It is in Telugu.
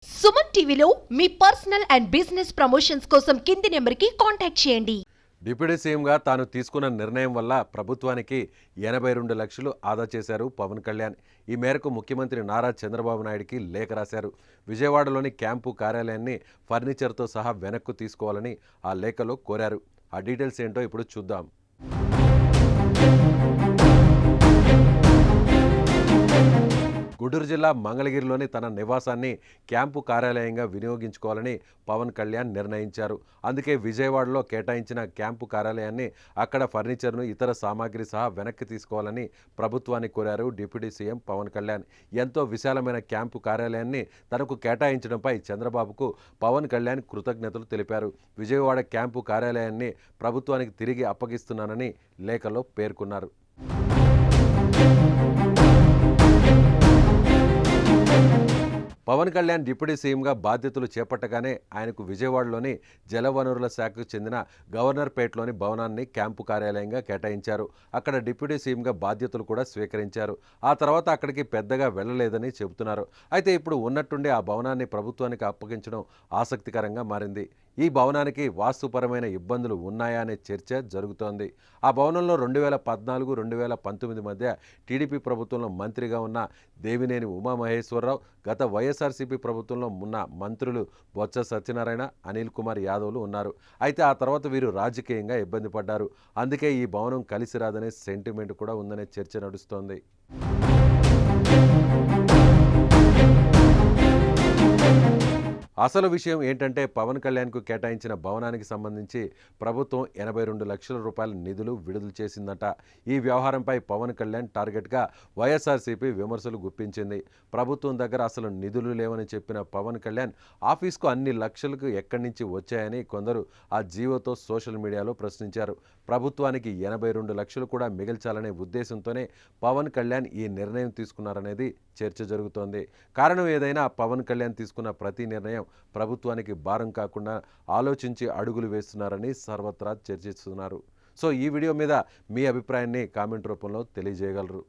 సుమన్ టీవీలో మీ పర్సనల్ అండ్ బిజినెస్ ప్రమోషన్స్ కోసం కింది నెంబర్కి కాంటాక్ట్ చేయండి. డిప్యూటీ సీఎంగా తాను తీసుకున్న నిర్ణయం వల్ల ప్రభుత్వానికి 82 లక్షలు ఆదా చేశారు పవన్ కళ్యాణ్. ఈ మేరకు ముఖ్యమంత్రి నారా చంద్రబాబు నాయుడికి లేఖ రాశారు. విజయవాడలోని క్యాంపు కార్యాలయాన్ని ఫర్నిచర్తో సహా వెనక్కు తీసుకోవాలని ఆ లేఖలో కోరారు. ఆ డీటెయిల్స్ ఏంటో ఇప్పుడు చూద్దాం. గుంటూరు జిల్లా మంగళగిరిలోని తన నివాసాన్ని క్యాంపు కార్యాలయంగా వినియోగించుకోవాలని పవన్ కళ్యాణ్ నిర్ణయించారు. అందుకే విజయవాడలో కేటాయించిన క్యాంపు కార్యాలయాన్ని అక్కడ ఫర్నిచర్ను ఇతర సామాగ్రి సహా వెనక్కి తీసుకోవాలని ప్రభుత్వాన్ని కోరారు డిప్యూటీ సీఎం పవన్ కళ్యాణ్. ఎంతో విశాలమైన క్యాంపు కార్యాలయాన్ని తనకు కేటాయించడంపై చంద్రబాబుకు పవన్ కళ్యాణ్ కృతజ్ఞతలు తెలిపారు. విజయవాడ క్యాంపు కార్యాలయాన్ని ప్రభుత్వానికి తిరిగి అప్పగిస్తున్నానని లేఖలో పేర్కొన్నారు. పవన్ కళ్యాణ్ డిప్యూటీ సీఎంగా బాధ్యతలు చేపట్టగానే ఆయనకు విజయవాడలోని జలవనరుల శాఖకు చెందిన గవర్నర్పేటలోని భవనాన్ని క్యాంపు కార్యాలయంగా కేటాయించారు. అక్కడ డిప్యూటీ సీఎంగా బాధ్యతలు కూడా స్వీకరించారు. ఆ తర్వాత అక్కడికి పెద్దగా వెళ్లలేదని చెబుతున్నారు. అయితే ఇప్పుడు ఉన్నట్టుండి ఆ భవనాన్ని ప్రభుత్వానికి అప్పగించడం ఆసక్తికరంగా మారింది. ఈ భవనానికి వాస్తుపరమైన ఇబ్బందులు ఉన్నాయా అనే చర్చ జరుగుతోంది. ఆ భవనంలో 2014-2019 మధ్య టీడీపీ ప్రభుత్వంలో మంత్రిగా ఉన్న దేవినేని ఉమామహేశ్వరరావు, గత వైఎస్ఆర్సీపీ ప్రభుత్వంలో ఉన్న మంత్రులు బొత్స సత్యనారాయణ, అనిల్ కుమార్ యాదవ్లు ఉన్నారు. అయితే ఆ తర్వాత వీరు రాజకీయంగా ఇబ్బంది పడ్డారు. అందుకే ఈ భవనం కలిసి రాదనే సెంటిమెంట్ కూడా ఉందనే చర్చ నడుస్తోంది. అసలు విషయం ఏంటంటే పవన్ కళ్యాణ్కు కేటాయించిన భవనానికి సంబంధించి ప్రభుత్వం 82 లక్షల రూపాయల నిధులు విడుదల చేసిందట. ఈ వ్యవహారంపై పవన్ కళ్యాణ్ టార్గెట్గా వైఎస్ఆర్సీపీ విమర్శలు గుప్పించింది. ప్రభుత్వం దగ్గర అసలు నిధులు లేవని చెప్పిన పవన్ కళ్యాణ్ ఆఫీస్కు అన్ని లక్షలకు ఎక్కడి నుంచి వచ్చాయని కొందరు ఆ జీవోతో సోషల్ మీడియాలో ప్రశ్నించారు. ప్రభుత్వానికి 82 లక్షలు కూడా మిగిల్చాలనే ఉద్దేశంతోనే పవన్ కళ్యాణ్ ఈ నిర్ణయం తీసుకున్నారనేది చర్చ జరుగుతోంది. కారణం ఏదైనా పవన్ కళ్యాణ్ తీసుకున్న ప్రతి నిర్ణయం ప్రభుత్వానికి భారం కాకుండా ఆలోచించి అడుగులు వేస్తున్నారని సర్వత్రా చర్చిస్తున్నారు. సో ఈ వీడియో మీద మీ అభిప్రాయాన్ని కామెంట్ రూపంలో తెలియజేయగలరు.